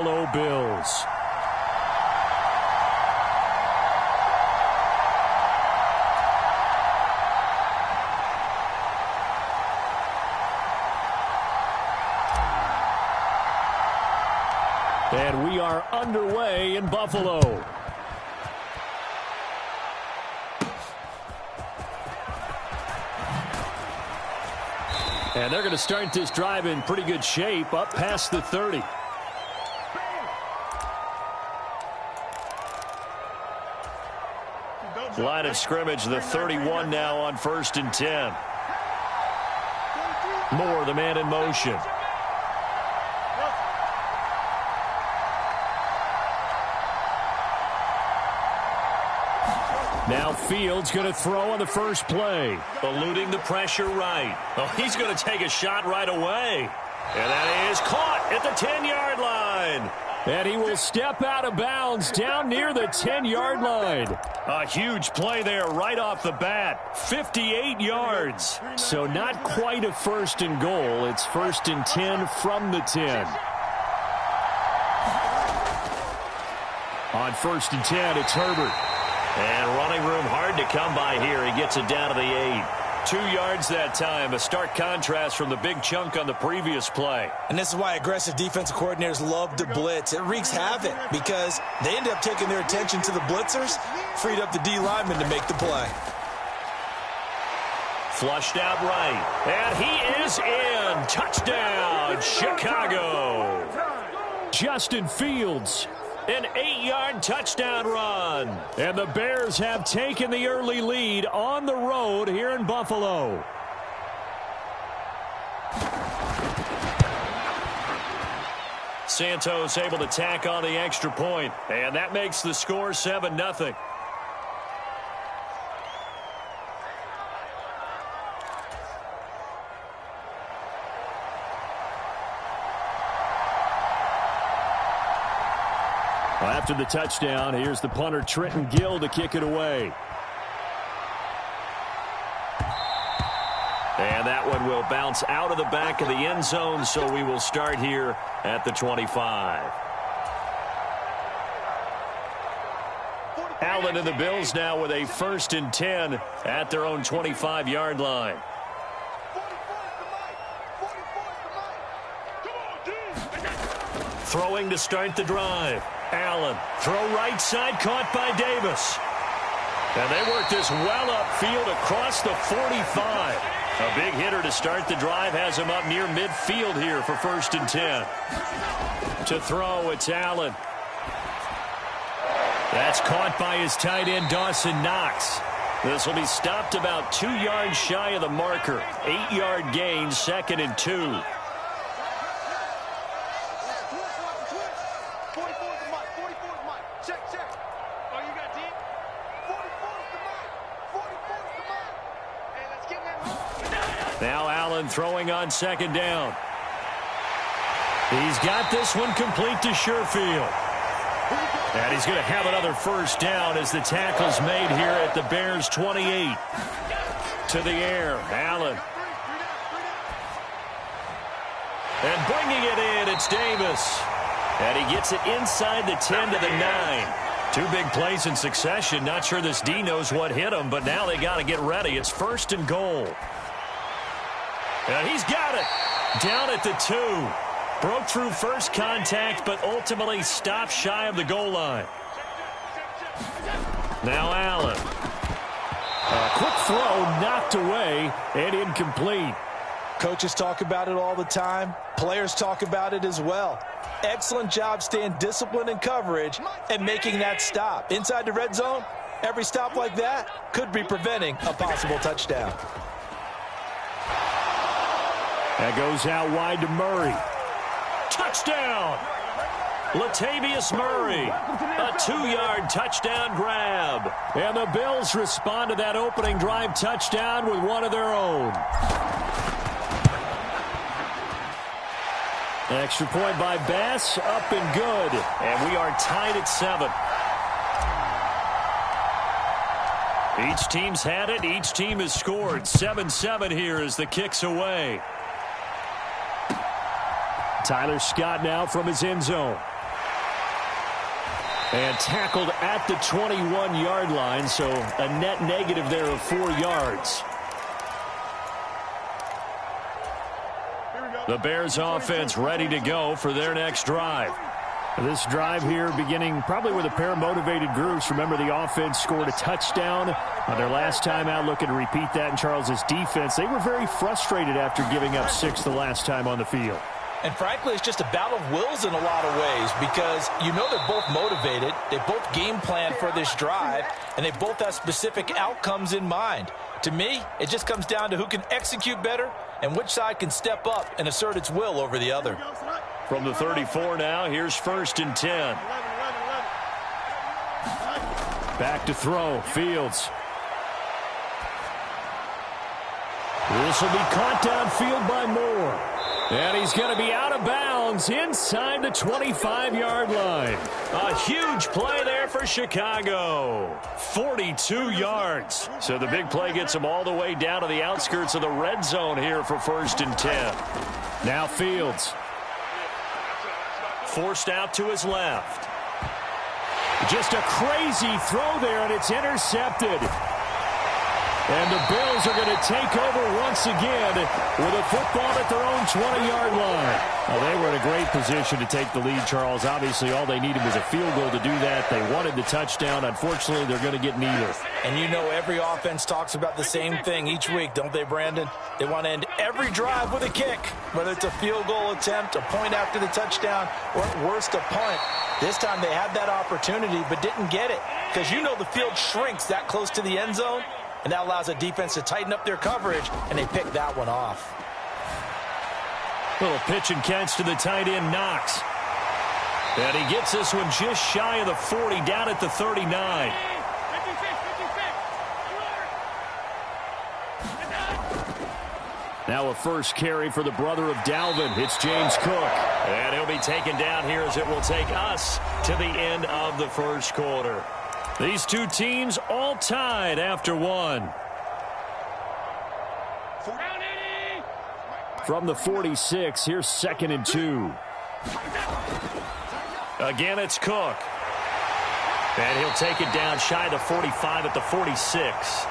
Buffalo Bills. And we are underway in Buffalo. And they're going to start this drive in pretty good shape, up past the 30. Line of scrimmage, the 31 now on 1st and 10. Moore, the man in motion. Now Fields going to throw on the first play. Eluding the pressure right. Oh, he's going to take a shot right away. And that is caught at the 10-yard line. And he will step out of bounds down near the 10-yard line. A huge play there right off the bat. 58 yards. So not quite a 1st and goal. It's 1st and 10 from the 10. On 1st and 10, it's Herbert. And running room hard to come by here. He gets it down to the 8. 2 yards that time. A stark contrast from the big chunk on the previous play. And this is why aggressive defensive coordinators love to blitz. It wreaks havoc because they end up taking their attention to the blitzers, freed up the D lineman to make the play. Flushed out right. And he is in. Touchdown, Chicago. Justin Fields. An 8-yard touchdown run. And the Bears have taken the early lead on the road here in Buffalo. Santos able to tack on the extra point. And that makes the score 7-0. After the touchdown, here's the punter Trenton Gill to kick it away. And that one will bounce out of the back of the end zone, so we will start here at the 25. Allen and the Bills now with a 1st and 10 at their own 25-yard line. Throwing to start the drive. Allen, throw right side, caught by Davis. And they work this well upfield across the 45. A big hitter to start the drive has him up near midfield here for 1st and 10. To throw, it's Allen. That's caught by his tight end, Dawson Knox. This will be stopped about 2 yards shy of the marker. 8-yard gain, 2nd and 2. Now Allen throwing on 2nd down. He's got this one complete to Sherfield. And he's going to have another 1st down as the tackle's made here at the Bears' 28. To the air, Allen. And bringing it in, it's Davis. And he gets it inside the 10 to the 9. 2 big plays in succession. Not sure this D knows what hit him, but now they got to get ready. It's 1st and goal. And he's got it. Down at the 2. Broke through first contact, but ultimately stopped shy of the goal line. Now Allen. A quick throw knocked away and incomplete. Coaches talk about it all the time. Players talk about it as well. Excellent job staying disciplined in coverage and making that stop. Inside the red zone, every stop like that could be preventing a possible touchdown. That goes out wide to Murray. Touchdown! Latavius Murray. A 2-yard touchdown grab. And the Bills respond to that opening drive touchdown with one of their own. Extra point by Bass, up and good. And we are tied at 7. Each team's had it. Each team has scored. 7-7 here as the kick's away. Tyler Scott now from his end zone. And tackled at the 21-yard line, so a net negative there of 4 yards. The Bears offense ready to go for their next drive. This drive here beginning probably with a pair of motivated groups. Remember, the offense scored a touchdown on their last time out, looking to repeat that in Charles's defense. They were very frustrated after giving up 6 the last time on the field. And frankly, it's just a battle of wills in a lot of ways because you know they're both motivated. They both game plan for this drive, and they both have specific outcomes in mind. To me, it just comes down to who can execute better and which side can step up and assert its will over the other. From the 34 now, here's 1st and 10. Back to throw, Fields. This will be caught downfield by Moore. And he's going to be out of bounds inside the 25-yard line. A huge play there for Chicago. 42 yards. So the big play gets him all the way down to the outskirts of the red zone here for 1st and 10. Now Fields. Forced out to his left. Just a crazy throw there, and it's intercepted. And the Bills are going to take over once again with a football at their own 20-yard line. Well, they were in a great position to take the lead, Charles. Obviously, all they needed was a field goal to do that. They wanted the touchdown. Unfortunately, they're going to get neither. And you know every offense talks about the same thing each week, don't they, Brandon? They want to end every drive with a kick, whether it's a field goal attempt, a point after the touchdown, or at worst, a punt. This time they had that opportunity but didn't get it because you know the field shrinks that close to the end zone. And that allows the defense to tighten up their coverage, and they pick that one off. Little pitch and catch to the tight end, Knox. And he gets this one just shy of the 40, down at the 39. Now a first carry for the brother of Dalvin. It's James Cook. And he'll be taken down here as it will take us to the end of the first quarter. These two teams all tied after one. From the 46, here's 2nd and 2. Again, it's Cook. And he'll take it down shy of the 45 at the 46.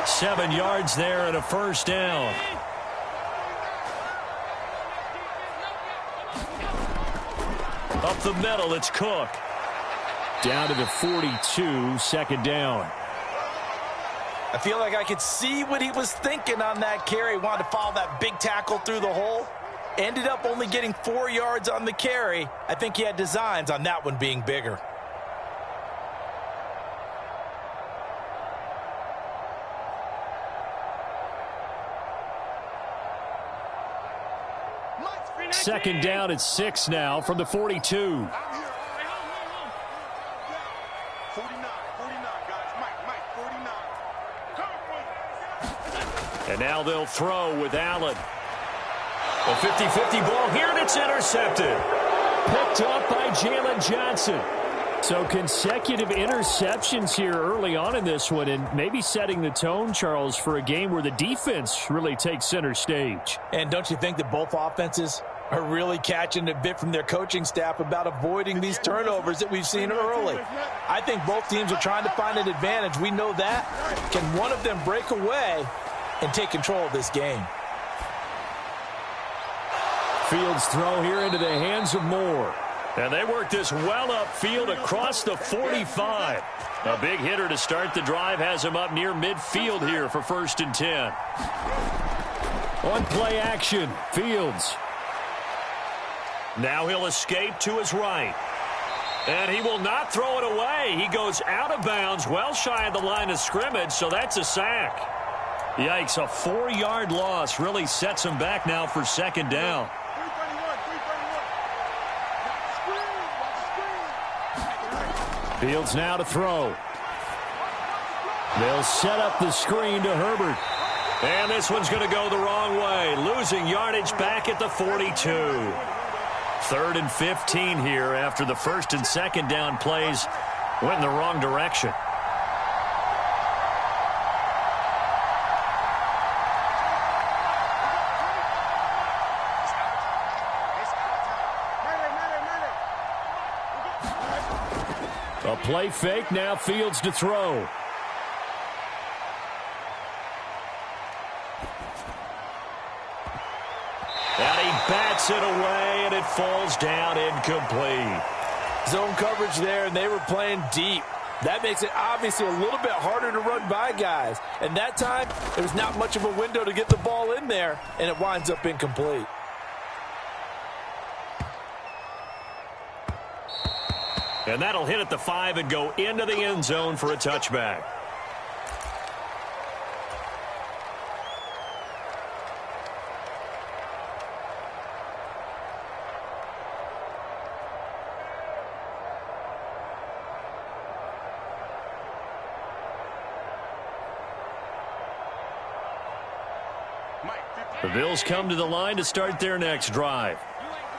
7 yards there and a first down. Up the middle, it's Cook. Down to the 42, 2nd down. I feel like I could see what he was thinking on that carry. Wanted to follow that big tackle through the hole. Ended up only getting 4 yards on the carry. I think he had designs on that one being bigger. Second down at 6 now from the 42. And now they'll throw with Allen. A 50-50 ball here, and it's intercepted. Picked up by Jalen Johnson. So consecutive interceptions here early on in this one, and maybe setting the tone, Charles, for a game where the defense really takes center stage. And don't you think that both offenses are really catching a bit from their coaching staff about avoiding these turnovers that we've seen early? I think both teams are trying to find an advantage. We know that. Can one of them break away and take control of this game? Fields throw here into the hands of Moore. And they work this well upfield across the 45. A big hitter to start the drive has him up near midfield here for 1st and 10. On play action, Fields. Now he'll escape to his right. And he will not throw it away. He goes out of bounds, well shy of the line of scrimmage, so that's a sack. Yikes, a 4-yard loss really sets him back now for 2nd down. Fields now to throw. They'll set up the screen to Herbert. And this one's going to go the wrong way, losing yardage back at the 42. 3rd and 15 here after the 1st and 2nd down plays went in the wrong direction. A play fake, now Fields to throw. And he bats it away, and it falls down incomplete. Zone coverage there, and they were playing deep. That makes it obviously a little bit harder to run by guys. And that time, there was not much of a window to get the ball in there, and it winds up incomplete. And that'll hit at the 5 and go into the end zone for a touchback. The Bills come to the line to start their next drive.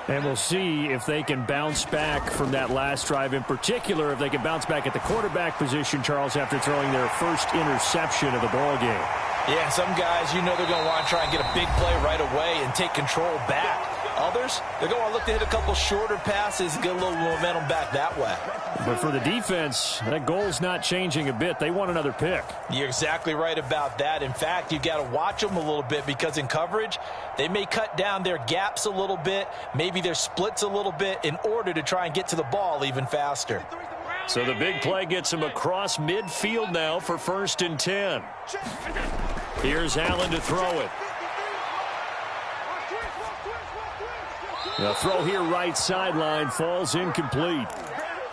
And we'll see if they can bounce back from that last drive, in particular, if they can bounce back at the quarterback position, Charles, after throwing their first interception of the ball game. Yeah, some guys, you know they're going to want to try and get a big play right away and take control back. Others, they're going to look to hit a couple shorter passes and get a little momentum back that way. But for the defense, that goal's not changing a bit. They want another pick. You're exactly right about that. In fact, you've got to watch them a little bit because in coverage, they may cut down their gaps a little bit, maybe their splits a little bit in order to try and get to the ball even faster. So the big play gets him across midfield now for 1st and 10. Here's Allen to throw it. The throw here right sideline falls incomplete.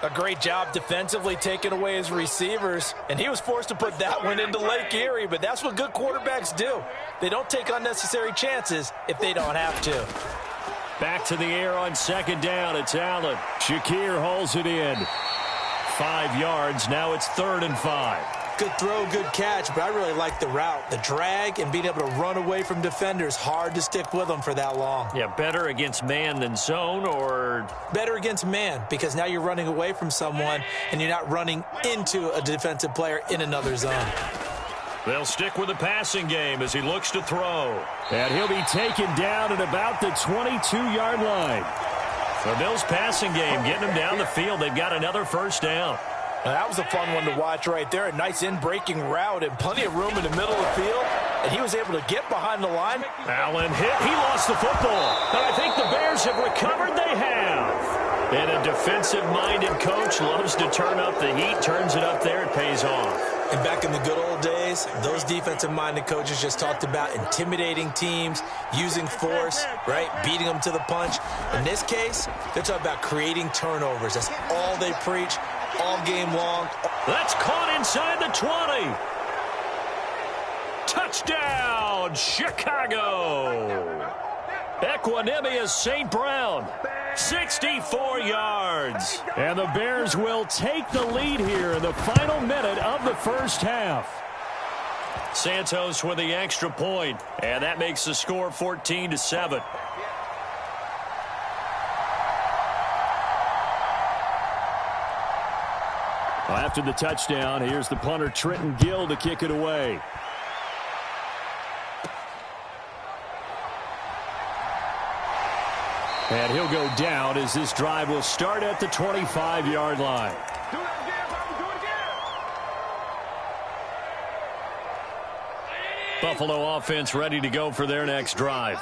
A great job defensively taking away his receivers, and he was forced to put that one into Lake Erie, but that's what good quarterbacks do. They don't take unnecessary chances if they don't have to. Back to the air on 2nd down. It's Allen. Shakir hauls it in. 5 yards. Now it's 3rd and 5. Good throw, good catch, but I really like the route. The drag and being able to run away from defenders, hard to stick with them for that long. Yeah, better against man than zone, or? Better against man, because now you're running away from someone and you're not running into a defensive player in another zone. They'll stick with the passing game as he looks to throw. And he'll be taken down at about the 22-yard line. The Bills' passing game getting them down the field. They've got another 1st down. Now, that was a fun one to watch right there. A nice in-breaking route and plenty of room in the middle of the field. And he was able to get behind the line. Allen hit. He lost the football. But I think the Bears have recovered. They have. And a defensive-minded coach loves to turn up the heat. Turns it up there. It pays off. And back in the good old days, those defensive-minded coaches just talked about intimidating teams, using force, right, beating them to the punch. In this case, they're talking about creating turnovers. That's all they preach all game long. That's caught inside the 20. Touchdown, Chicago. Equanimous St. Brown. 64 yards. And the Bears will take the lead here in the final minute of the first half. Santos with the extra point, and that makes the score 14-7. After the touchdown, here's the punter Trenton Gill to kick it away. And he'll go down as this drive will start at the 25-yard line. Buffalo offense ready to go for their next drive.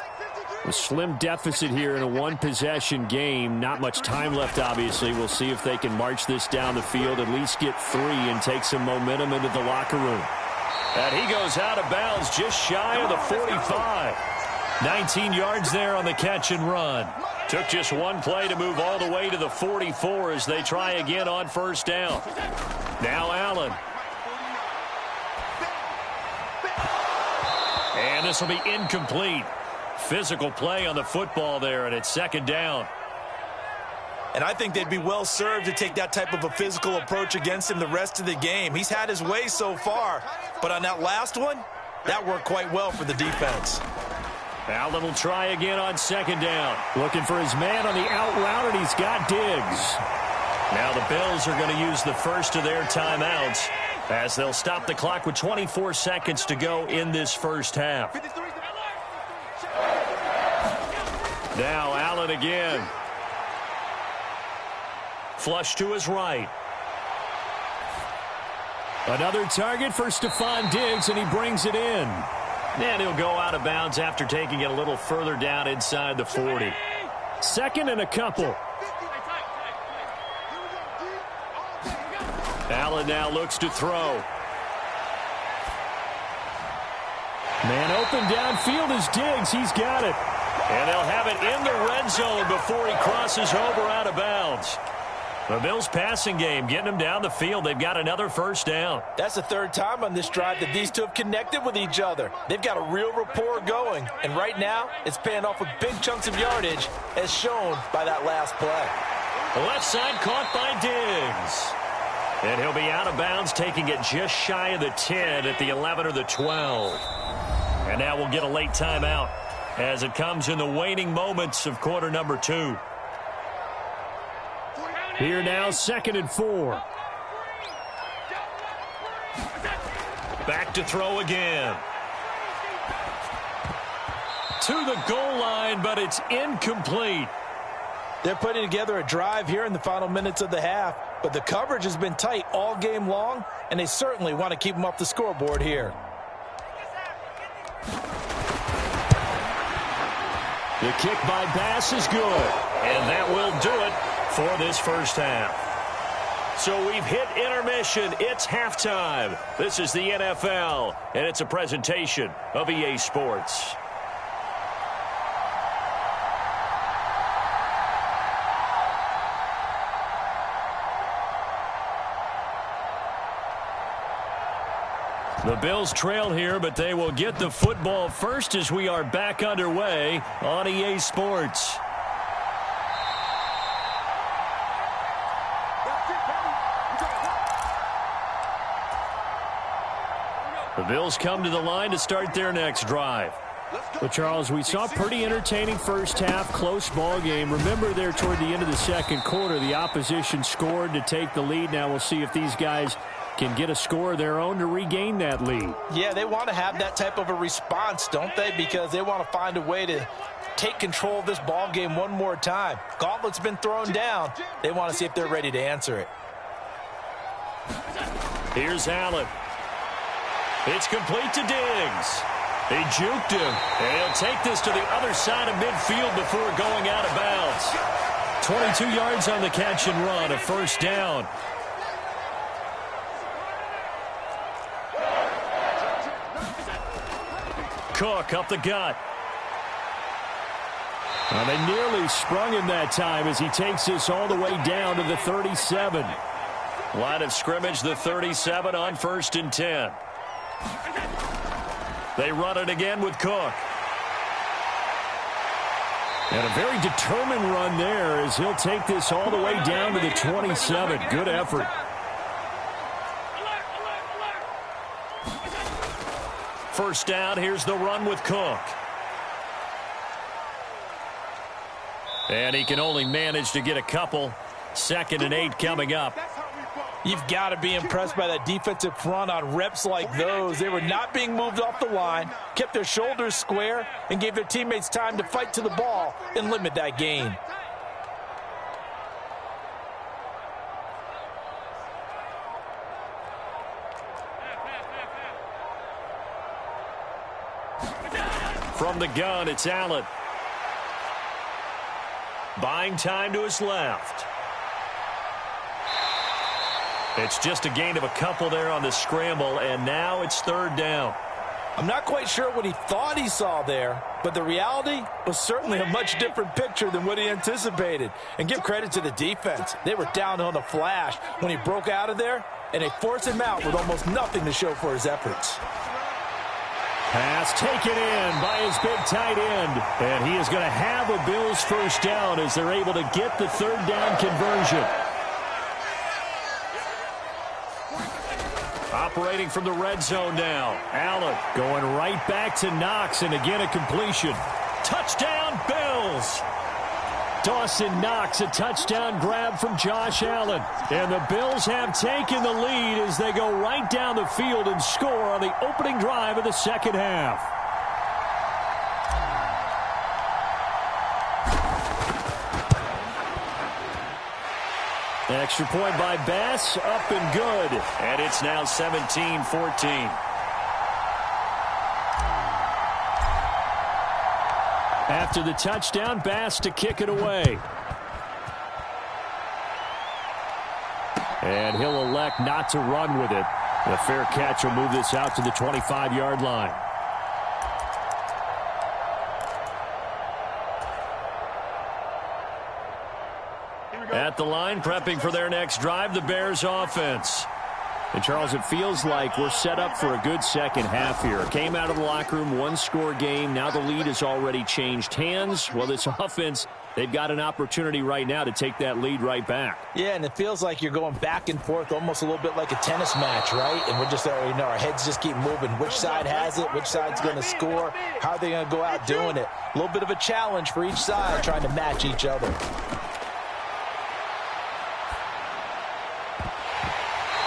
A slim deficit here in a one-possession game. Not much time left, obviously. We'll see if they can march this down the field, at least get 3 and take some momentum into the locker room. And he goes out of bounds just shy of the 45. 19 yards there on the catch and run. Took just one play to move all the way to the 44 as they try again on 1st down. Now Allen. And this will be incomplete. Physical play on the football there, and it's 2nd down. And I think they'd be well served to take that type of a physical approach against him the rest of the game. He's had his way so far, but on that last one, that worked quite well for the defense. Allen will try again on 2nd down. Looking for his man on the out route, and he's got Diggs. Now the Bills are going to use the first of their timeouts as they'll stop the clock with 24 seconds to go in this first half. Now Allen again. Flush to his right. Another target for Stephon Diggs, and he brings it in. And he'll go out of bounds after taking it a little further down inside the 40. Second and a couple. Allen now looks to throw. Man open downfield is Diggs. He's got it. And they'll have it in the red zone before he crosses over out of bounds. The Bills' passing game getting them down the field. They've got another first down. That's the third time on this drive that these two have connected with each other. They've got a real rapport going. And right now, it's paying off with big chunks of yardage, as shown by that last play. The left side caught by Diggs. And he'll be out of bounds, taking it just shy of the 10 at the 11 or the 12. And now we'll get a late timeout as it comes in the waning moments of quarter number 2. Here now, 2nd and 4. Back to throw again. To the goal line, but it's incomplete. They're putting together a drive here in the final minutes of the half, but the coverage has been tight all game long, and they certainly want to keep them off the scoreboard here. The kick by Bass is good, and that will do it for this first half. So we've hit intermission. It's halftime. This is the NFL, and it's a presentation of EA Sports. The Bills trail here, but they will get the football first as we are back underway on EA Sports. The Bills come to the line to start their next drive. Well, Charles, we saw a pretty entertaining first half, close ball game. Remember there toward the end of the second quarter, the opposition scored to take the lead. Now we'll see if these guys can get a score of their own to regain that lead. Yeah, they want to have that type of a response, don't they? Because they want to find a way to take control of this ball game one more time. Gauntlet's been thrown down. They want to see if they're ready to answer it. Here's Allen. It's complete to Diggs. He juked him, and he'll take this to the other side of midfield before going out of bounds. 22 yards on the catch and run, a first down. Cook up the gut. Well, they nearly sprung him that time as he takes this all the way down to the 37. Line of scrimmage, the 37 on 1st and 10. They run it again with Cook. And a very determined run there as he'll take this all the way down to the 27. Good effort. First down, here's the run with Cook. And he can only manage to get a couple. 2nd and 8 coming up. You've got to be impressed by that defensive front on reps like those. They were not being moved off the line, kept their shoulders square, and gave their teammates time to fight to the ball and limit that gain. From the gun, it's Allen. Buying time to his left. It's just a gain of a couple there on the scramble, and now it's 3rd down. I'm not quite sure what he thought he saw there, but the reality was certainly a much different picture than what he anticipated. And give credit to the defense. They were down on the flash when he broke out of there, and they forced him out with almost nothing to show for his efforts. Pass taken in by his big tight end. And he is going to have a Bills first down as they're able to get the 3rd down conversion. Operating from the red zone now. Allen going right back to Knox, and again a completion. Touchdown, Bills! Dawson Knox, a touchdown grab from Josh Allen. And the Bills have taken the lead as they go right down the field and score on the opening drive of the second half. Extra point by Bass, up and good. And it's now 17-14. After the touchdown, Bass to kick it away. And he'll elect not to run with it. The fair catch will move this out to the 25-yard line. At the line, prepping for their next drive, the Bears offense. And, Charles, it feels like we're set up for a good second half here. Came out of the locker room, one-score game. Now the lead has already changed hands. Well, this offense, they've got an opportunity right now to take that lead right back. Yeah, and it feels like you're going back and forth almost a little bit like a tennis match, right? And we're just, our heads just keep moving. Which side has it? Which side's going to score? How are they going to go out doing it? A little bit of a challenge for each side trying to match each other.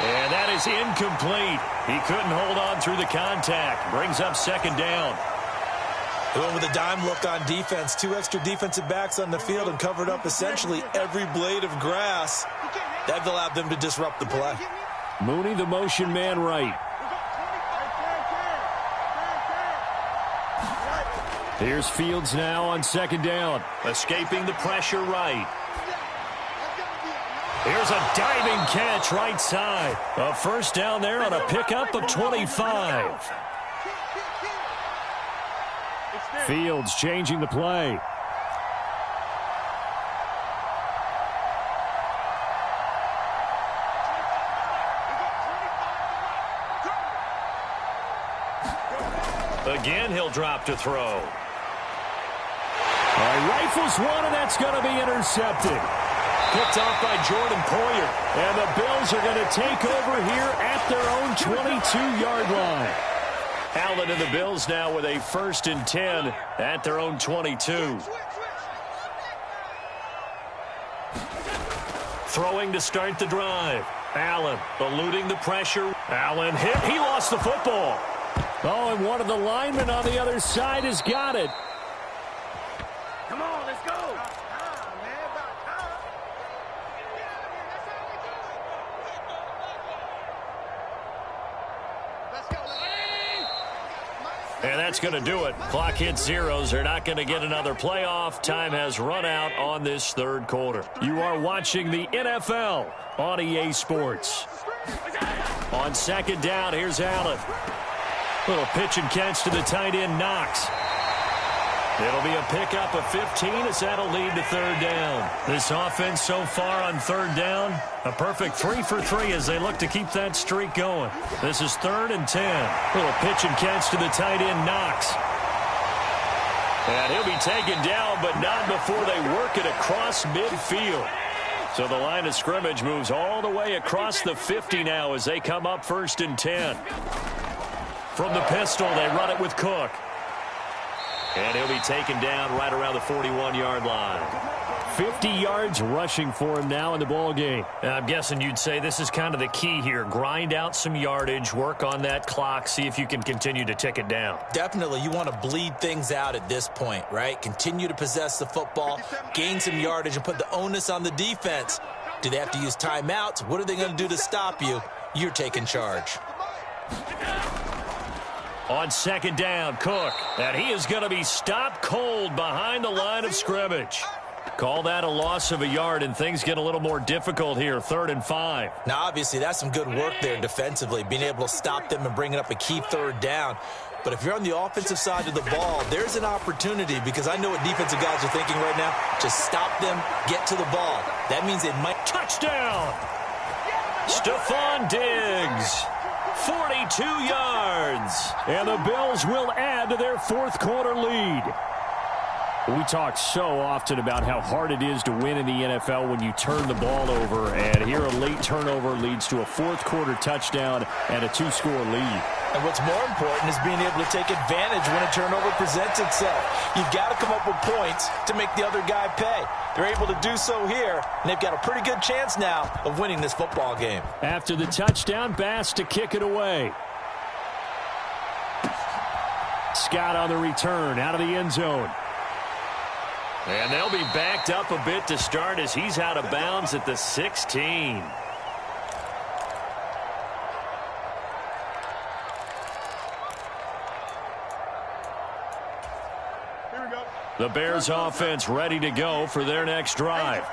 And that is incomplete. He couldn't hold on through the contact. Brings up second down. Going with a dime look on defense. 2 extra defensive backs on the field and covered up essentially every blade of grass. That allowed them to disrupt the play. Mooney, the motion man, right. Here's Fields now on second down. Escaping the pressure right. Here's a diving catch right side. A first down there on a pickup of 25. Fields changing the play. Again, he'll drop to throw. Rifles one, and that's going to be intercepted. Picked off by Jordan Poyer. And the Bills are going to take over here at their own 22-yard line. Allen and the Bills now with a 1st and 10 at their own 22. Throwing to start the drive. Allen eluding the pressure. Allen hit. He lost the football. Oh, and one of the linemen on the other side has got it. Come on, let's go. And that's going to do it. Clock hits zeros. They're not going to get another playoff. Time has run out on this third quarter. You are watching the NFL on EA Sports. On second down, here's Allen. Little pitch and catch to the tight end, Knox. It'll be a pickup of 15 as that'll lead to third down. This offense so far on third down, a perfect 3 for 3 as they look to keep that streak going. This is 3rd and 10. Little pitch and catch to the tight end, Knox. And he'll be taken down, but not before they work it across midfield. So the line of scrimmage moves all the way across the 50 now as they come up 1st and 10. From the pistol, they run it with Cook. And he'll be taken down right around the 41-yard line. 50 yards rushing for him now in the ball game. I'm guessing you'd say this is kind of the key here. Grind out some yardage, work on that clock, see if you can continue to tick it down. Definitely, you want to bleed things out at this point, right? Continue to possess the football, gain some yardage, and put the onus on the defense. Do they have to use timeouts? What are they going to do to stop you? You're taking charge. On second down, Cook. And he is going to be stopped cold behind the line of scrimmage. Call that a loss of a yard, and things get a little more difficult here, 3rd and 5. Now, obviously, that's some good work there defensively, being able to stop them and bringing up a key 3rd down. But if you're on the offensive side of the ball, there's an opportunity, because I know what defensive guys are thinking right now. Just stop them, get to the ball. That means they might. Touchdown! Stephon Diggs. 42 yards. And the Bills will add to their 4th quarter lead. We talk so often about how hard it is to win in the NFL when you turn the ball over. And here a late turnover leads to a 4th quarter touchdown and a 2-score lead. And what's more important is being able to take advantage when a turnover presents itself. You've got to come up with points to make the other guy pay. They're able to do so here, and they've got a pretty good chance now of winning this football game. After the touchdown, Bass to kick it away. Scott on the return out of the end zone. And they'll be backed up a bit to start as he's out of bounds at the 16. The Bears offense ready to go for their next drive.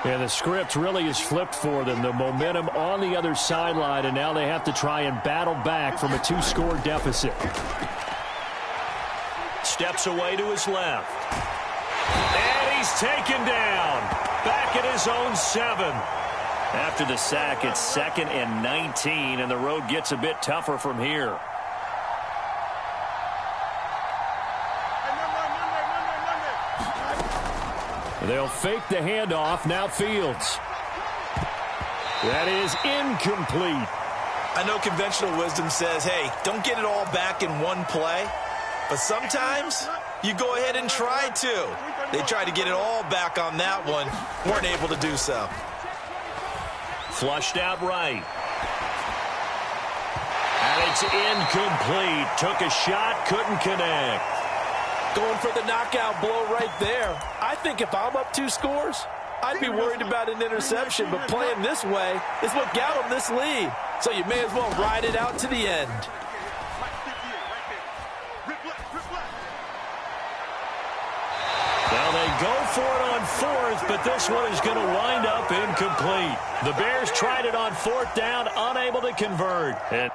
Yeah, the script really is flipped for them. The momentum on the other sideline, and now they have to try and battle back from a 2-score deficit. Steps away to his left. And he's taken down. Back at his own 7. After the sack, it's 2nd and 19, and the road gets a bit tougher from here. They'll fake the handoff. Now Fields. That is incomplete. I know conventional wisdom says, hey, don't get it all back in one play. But sometimes you go ahead and try to. They tried to get it all back on that one. Weren't able to do so. Flushed out right. And it's incomplete. Took a shot, couldn't connect. Going for the knockout blow right there. I think if I'm up 2 scores, I'd be worried about an interception, but playing this way is what got them this lead. So you may as well ride it out to the end. Well, they go for it on 4th, but this one is going to wind up incomplete. The Bears tried it on 4th down, unable to convert. And